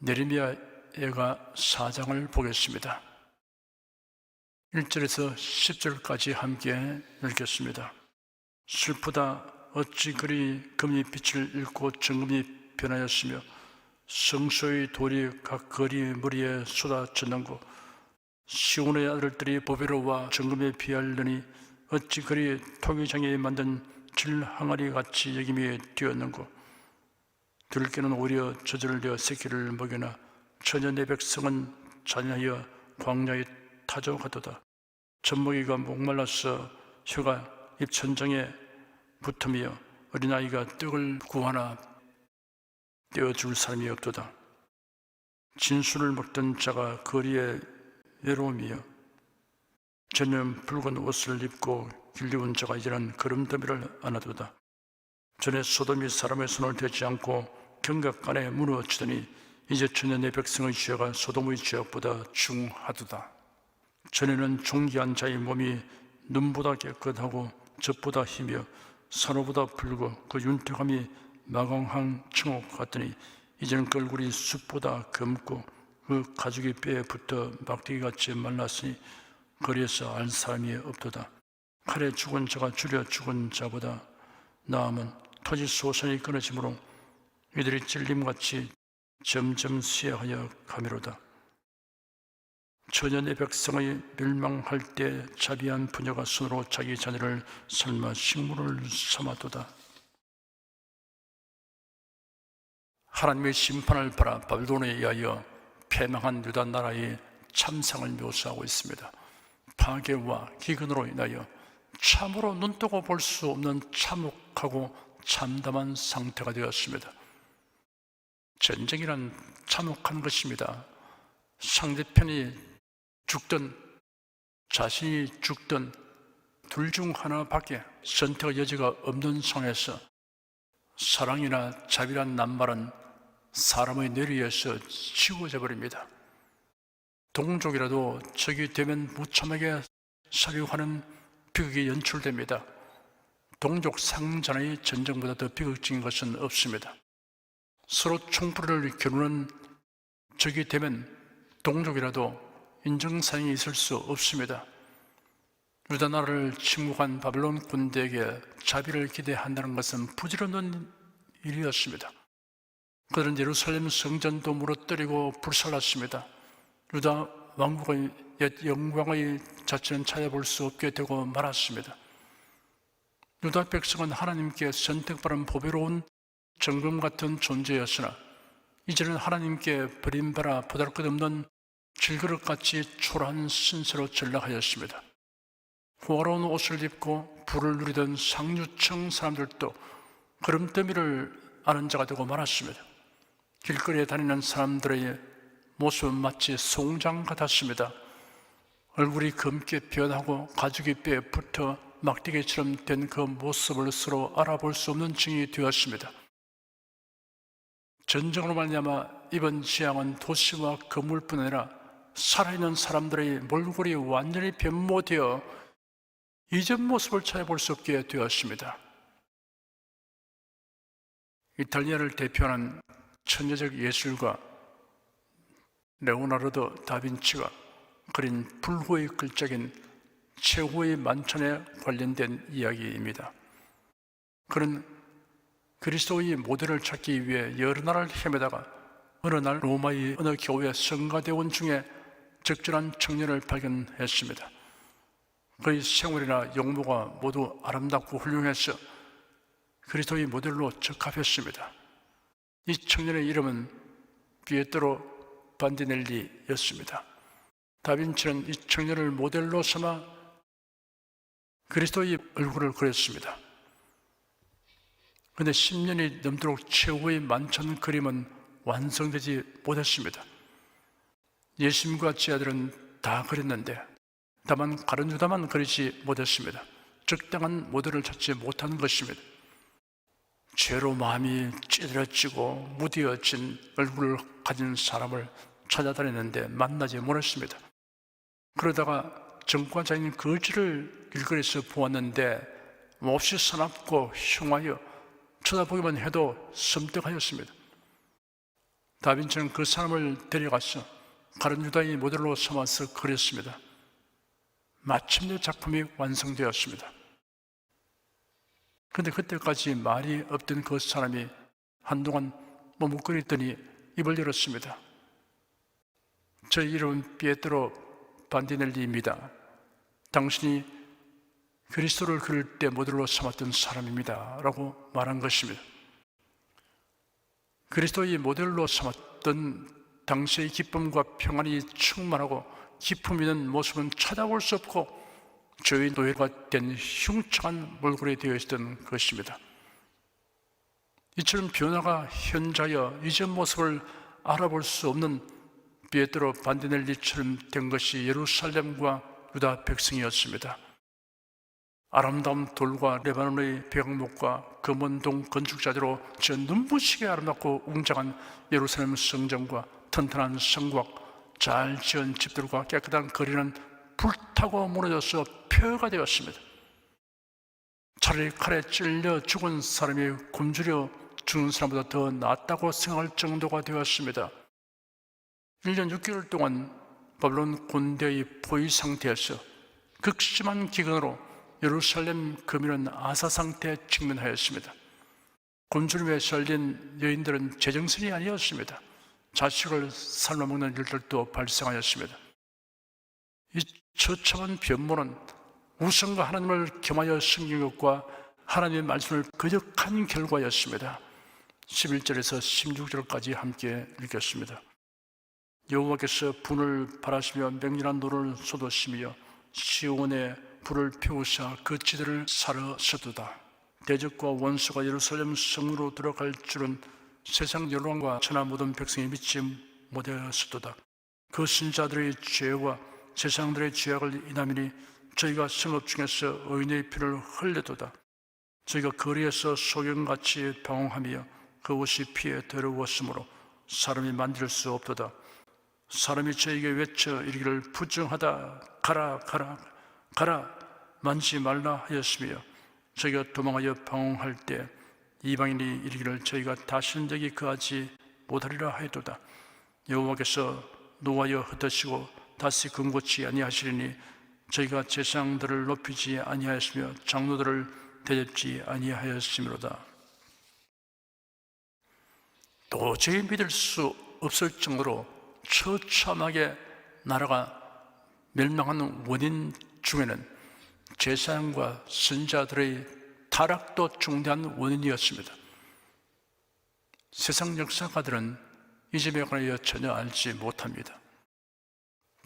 느헤미야가 4장을 보겠습니다. 1절에서 10절까지 함께 읽겠습니다. 슬프다. 어찌 그리 금이 빛을 잃고 정금이 변하였으며 성소의 돌이 각 거리 머리에 쏟아졌는고 시온의 아들들이 보배로와 정금에 비하려니 어찌 그리 토기장에 만든 질항아리 같이 여김이 되었는고 들깨는 오히려 저절되어 새끼를 먹이나 처녀 내 백성은 잔인하여 광야에 타져가도다. 젖먹이가 목말라서 혀가 입천장에 붙으며 어린아이가 떡을 구하나 떼어줄 사람이 없도다. 진술을 먹던 자가 거리에 외로움이여 전혀 붉은 옷을 입고 길리운 자가 이제는 걸음더미를 안아도다. 전에 소돔이 사람의 손을 대지 않고 경각간에 무너지더니 이제 전에 내 백성의 죄가 소돔의 죄악보다 중하도다. 전에는 존귀한 자의 몸이 눈보다 깨끗하고 젖보다 희며 산호보다 붉고 그 윤택함이 마광항 청옥 같더니 이제는 그 얼굴이 숲보다 검고 그 가죽이 뼈에 붙어 막대기같이 말랐으니 거리에서 알 사람이 없도다. 칼에 죽은 자가 줄여 죽은 자보다 나음은 토지 소선이 끊어지므로 이들이 찔림같이 점점 쇠하여 가미로다. 처녀 내 백성의 멸망할 때 자비한 부녀가 손으로 자기 자녀를 삶아 식물을 삼아도다. 하나님의 심판을 바라 바벨론에 의하여 패망한 유다 나라의 참상을 묘사하고 있습니다. 파괴와 기근으로 인하여 참으로 눈뜨고 볼 수 없는 참혹하고 참담한 상태가 되었습니다. 전쟁이란 참혹한 것입니다. 상대편이 죽든 자신이 죽든 둘 중 하나밖에 선택의 여지가 없는 상황에서 사랑이나 자비란 낱말은 사람의 뇌리에서 지워져 버립니다. 동족이라도 적이 되면 무참하게 살해하는 비극이 연출됩니다. 동족 상전의 전쟁보다 더 비극적인 것은 없습니다. 서로 총불을 겨누는 적이 되면 동족이라도 인정사항이 있을 수 없습니다. 유다 나라를 침공한 바벨론 군대에게 자비를 기대한다는 것은 부질없는 일이었습니다. 그들은 예루살렘 성전도 무너뜨리고 불살랐습니다. 유다 왕국의 옛 영광의 자체는 찾아볼 수 없게 되고 말았습니다. 유다 백성은 하나님께 선택받은 보배로운 정금 같은 존재였으나 이제는 하나님께 버림받아 보잘것없는 질그릇같이 초라한 신세로 전락하였습니다. 호화로운 옷을 입고 부를 누리던 상류층 사람들도 걸음더미를 아는 자가 되고 말았습니다. 길거리에 다니는 사람들의 모습은 마치 송장 같았습니다. 얼굴이 검게 변하고 가죽이 뼈에 붙어 막대기처럼 된 그 모습을 서로 알아볼 수 없는 징이 되었습니다. 전쟁으로 말미암아 이번 재앙은 도시와 건물뿐 아니라 살아있는 사람들의 몰골이 완전히 변모되어 이전 모습을 찾아볼 수 없게 되었습니다. 이탈리아를 대표하는 천재적 예술가 레오나르도 다빈치가 그린 불후의 글작인 최후의 만찬에 관련된 이야기입니다. 그는 그리스도의 모델을 찾기 위해 여러 나라를 헤매다가 어느 날 로마의 어느 교회 성가대원 중에 적절한 청년을 발견했습니다. 그의 생활이나 용모가 모두 아름답고 훌륭해서 그리스도의 모델로 적합했습니다. 이 청년의 이름은 피에트로 반디넬리였습니다. 다빈치는 이 청년을 모델로 삼아 그리스도의 얼굴을 그렸습니다. 그런데 10년이 넘도록 최후의 만찬 그림은 완성되지 못했습니다. 예수님과 제자들은 다 그렸는데 다만 가룟 유다만 그리지 못했습니다. 적당한 모델을 찾지 못한 것입니다. 죄로 마음이 찌들어지고 무뎌진 얼굴을 가진 사람을 찾아다녔는데 만나지 못했습니다. 그러다가 정과자인 거지를 길거리에서 보았는데 몹시 사납고 흉하여 쳐다보기만 해도 섬뜩하였습니다. 다빈치는 그 사람을 데려가서 가룟 유다의 모델로 삼아서 그렸습니다. 마침내 작품이 완성되었습니다. 그런데 그때까지 말이 없던 그 사람이 한동안 머뭇거리더니 입을 열었습니다. 저 이름은 피에트로 반디넬리입니다. 당신이 그리스도를 그릴 때 모델로 삼았던 사람입니다. 라고 말한 것입니다. 그리스도의 모델로 삼았던 당시의 기쁨과 평안이 충만하고 기품 있는 모습은 찾아볼 수 없고 죄의 노예가 된 흉측한 몰골이 되어 있었던 것입니다. 이처럼 변화가 현자여 이전 모습을 알아볼 수 없는 피에트로 반디넬리처럼 된 것이 예루살렘과 유다 백성이었습니다. 아름다운 돌과 레바논의 백목과 금원동 건축자재로 저 눈부시게 아름답고 웅장한 예루살렘 성전과 튼튼한 성곽, 잘 지은 집들과 깨끗한 거리는 불타고 무너져서 폐허가 되었습니다. 차라리 칼에 찔려 죽은 사람이 굶주려 죽는 사람보다 더 낫다고 생각할 정도가 되었습니다. 1년 6개월 동안 바벨론 군대의 포위 상태에서 극심한 기근으로 예루살렘 거민은 아사 상태에 직면하였습니다. 굶주림에 시달린 여인들은 제정신이 아니었습니다. 자식을 삶아먹는 일들도 발생하였습니다. 이 처참한 변모는 우상과 하나님을 겸하여 숨긴 것과 하나님의 말씀을 거역한 결과였습니다. 11절에서 16절까지 함께 읽겠습니다. 여호와께서 분을 발하시며 맹렬한 노를 쏟으시며 시온에 불을 피우사 그 지대를 사르셨도다. 대적과 원수가 예루살렘 성으로 들어갈 줄은 세상 열왕과 천하 모든 백성이 믿지 못하였도다. 그 신자들의 죄와 세상들의 죄악을 인하미니 저희가 성읍 중에서 의인의 피를 흘려도다. 저희가 거리에서 소경같이 방황하며 그 옷이 피에 더러웠으므로 사람이 만질 수 없도다. 사람이 저에게 외쳐 이르기를 부정하다 가라 가라 가라 만지지 말라 하였으며 저희가 도망하여 방황할 때 이방인이 이르기를 저희가 다시는 여기 거하지 못하리라 하였도다. 여호와께서 노하여 흩으시고 다시 근고치 아니하시리니 저희가 제사장들을 높이지 아니하였으며 장로들을 대접지 아니하였으므로다. 도저히 믿을 수 없을 정도로 처참하게 나라가 멸망하는 원인 중에는 제사장과 선지자들의 타락도 중대한 원인이었습니다. 세상 역사가들은 이 점에 관하여 전혀 알지 못합니다.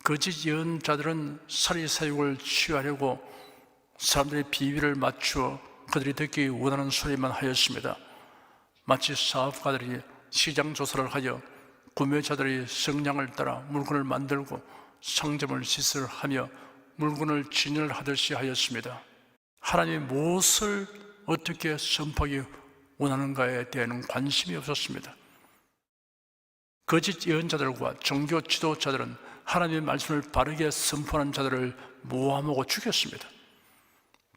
거짓 예언자들은 사리 사욕을 취하려고 사람들의 비위를 맞추어 그들이 듣기 원하는 소리만 하였습니다. 마치 사업가들이 시장 조사를 하여 구매자들의 성량을 따라 물건을 만들고 상점을 시설하며 물건을 진열하듯이 하였습니다. 하나님이 무엇을 어떻게 선포하기 원하는가에 대한 관심이 없었습니다. 거짓 예언자들과 종교 지도자들은 하나님의 말씀을 바르게 선포하는 자들을 모함하고 죽였습니다.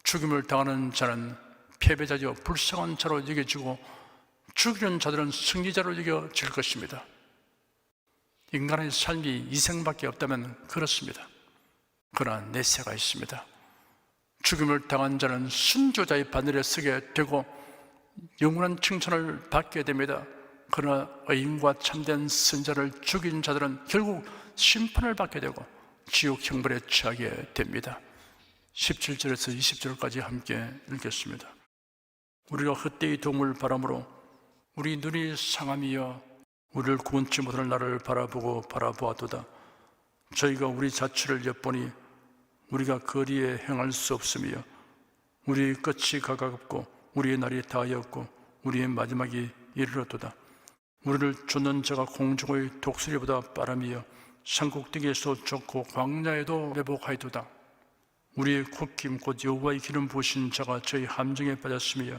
죽임을 당하는 자는 패배자요 불쌍한 자로 여겨지고 죽이는 자들은 승리자로 여겨질 것입니다. 인간의 삶이 이생밖에 없다면 그렇습니다. 그러나 내세가 있습니다. 죽임을 당한 자는 순교자의 바늘에 서게 되고 영원한 칭찬을 받게 됩니다. 그러나 의인과 참된 선자를 죽인 자들은 결국 심판을 받게 되고 지옥 형벌에 처하게 됩니다. 17절에서 20절까지 함께 읽겠습니다. 우리가 헛되이 도움을 바람으로 우리 눈이 상함이여 우리를 구원치 못할 나를 바라보고 바라보아도다. 저희가 우리 자취를 엿보니 우리가 거리에 행할 수 없으며 우리의 끝이 가깝고 우리의 날이 다하였고 우리의 마지막이 이르렀도다. 우리를 쫓는 자가 공중의 독수리보다 빠르며 산꼭대기에서 쫓고 광야에도 매복하였도다. 우리의 굽김 곧 여호와의 기름 부으신 자가 저희 함정에 빠졌으며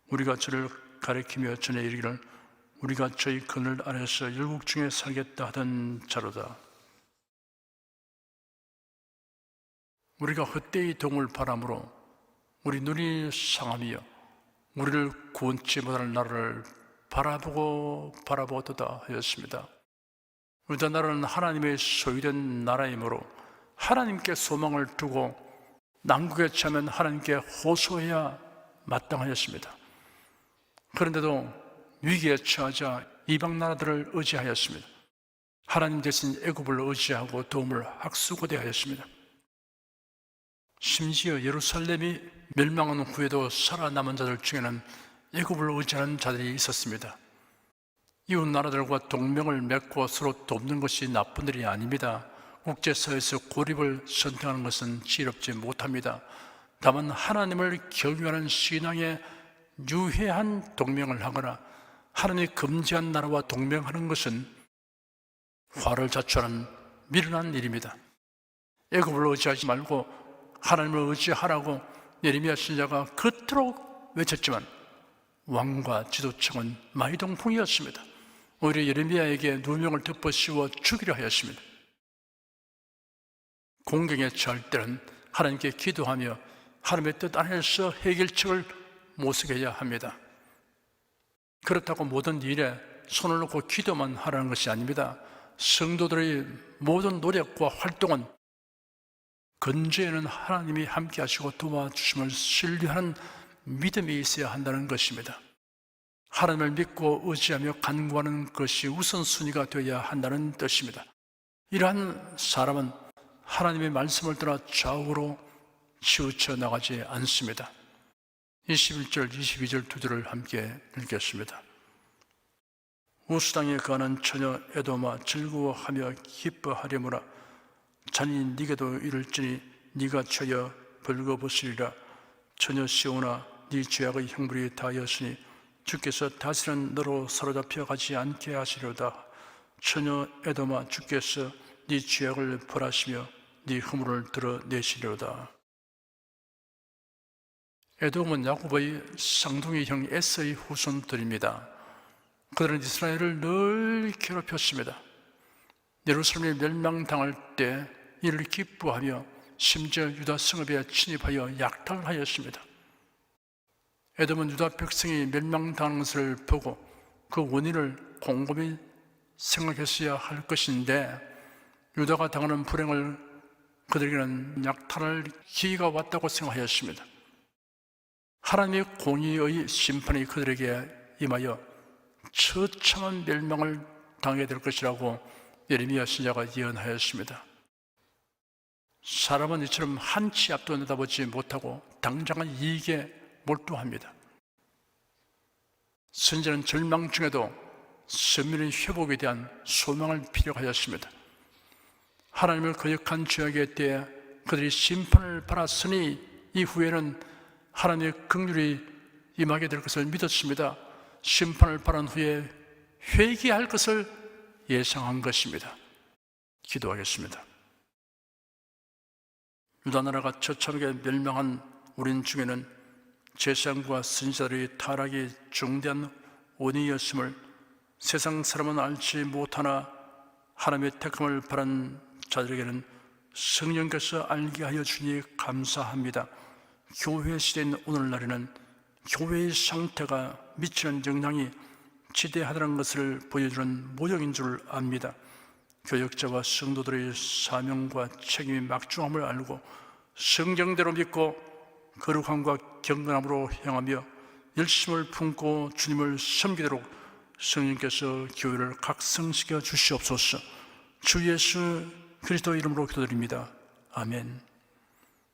우리가 저를 가리키며 전에 이르기를 우리가 저희 그늘 아래서 열국 중에 살겠다 하던 자로다. 우리가 헛되이 동을 바람으로 우리 눈이 상하며 우리를 구원치 못할 나라를 바라보고도다 하였습니다. 유다 나라는 하나님의 소유된 나라이므로 하나님께 소망을 두고 난국에 처하면 하나님께 호소해야 마땅하였습니다. 그런데도 위기에 처하자 이방 나라들을 의지하였습니다. 하나님 대신 애굽을 의지하고 도움을 학수고대하였습니다. 심지어 예루살렘이 멸망한 후에도 살아남은 자들 중에는 애굽을 의지하는 자들이 있었습니다. 이웃 나라들과 동맹을 맺고 서로 돕는 것이 나쁜 일이 아닙니다. 국제사회에서 고립을 선택하는 것은 지혜롭지 못합니다. 다만 하나님을 경유하는 신앙에 유해한 동맹을 하거나 하나님이 금지한 나라와 동맹하는 것은 화를 자초하는 미련한 일입니다. 애굽을 의지하지 말고 하나님을 의지하라고 예레미야 선지자가 그토록 외쳤지만 왕과 지도층은 마이동풍이었습니다. 오히려 예레미야에게 누명을 덮어 씌워 죽이려 하였습니다. 공경에 처할 때는 하나님께 기도하며 하나님의 뜻 안에서 해결책을 모색해야 합니다. 그렇다고 모든 일에 손을 놓고 기도만 하라는 것이 아닙니다. 성도들의 모든 노력과 활동은 근저에는 하나님이 함께 하시고 도와주심을 신뢰하는 믿음이 있어야 한다는 것입니다. 하나님을 믿고 의지하며 간구하는 것이 우선순위가 되어야 한다는 뜻입니다. 이러한 사람은 하나님의 말씀을 따라 좌우로 치우쳐 나가지 않습니다. 21절, 22절 두 절을 함께 읽겠습니다. 우스 땅에 거하는 처녀 에돔아 즐거워하며 기뻐하려무라. 잔이 네게도 이를지니 네가 죄여 벌거벗으리라. 처녀 시온아 네 죄악의 형벌이 다하였으니 주께서 다시는 너로 사로잡혀 가지 않게 하시려다. 처녀 에돔아 주께서 네 죄악을 벌하시며 네 허물을 드러내시려다. 에돔은 야곱의 쌍둥이 형 에서의 후손들입니다. 그들은 이스라엘을 늘 괴롭혔습니다. 예루살렘이 멸망당할 때 이를 기뻐하며 심지어 유다 성읍에 침입하여 약탈하였습니다. 에돔은 유다 백성이 멸망당하는 것을 보고 그 원인을 곰곰이 생각했어야 할 것인데 유다가 당하는 불행을 그들에게는 약탈할 기회가 왔다고 생각하였습니다. 하나님의 공의의 심판이 그들에게 임하여 처참한 멸망을 당하게 될 것이라고 예레미야 선지자가 예언하였습니다. 사람은 이처럼 한치 앞도 내다보지 못하고 당장의 이익에 몰두합니다. 선지자는 절망 중에도 선민의 회복에 대한 소망을 필요하였습니다. 하나님을 거역한 죄악에 대해 그들이 심판을 받았으니 이후에는 하나님의 긍휼이 임하게 될 것을 믿었습니다. 심판을 받은 후에 회개할 것을 예상한 것입니다. 기도하겠습니다. 유다 나라가 처참하게 멸망한 우린 중에는 제사장과 선지자들의 타락이 중대한 원인이었음을 세상 사람은 알지 못하나 하나님의 택함을 바란 자들에게는 성령께서 알게 하여 주니 감사합니다. 교회 시대인 오늘날에는 교회의 상태가 미치는 영향이 지대하다는 것을 보여주는 모형인 줄 압니다. 교역자와 성도들의 사명과 책임이 막중함을 알고 성경대로 믿고 거룩함과 경건함으로 행하며 열심을 품고 주님을 섬기도록 성령께서 교회를 각성시켜 주시옵소서. 주 예수 그리스도 이름으로 기도드립니다. 아멘.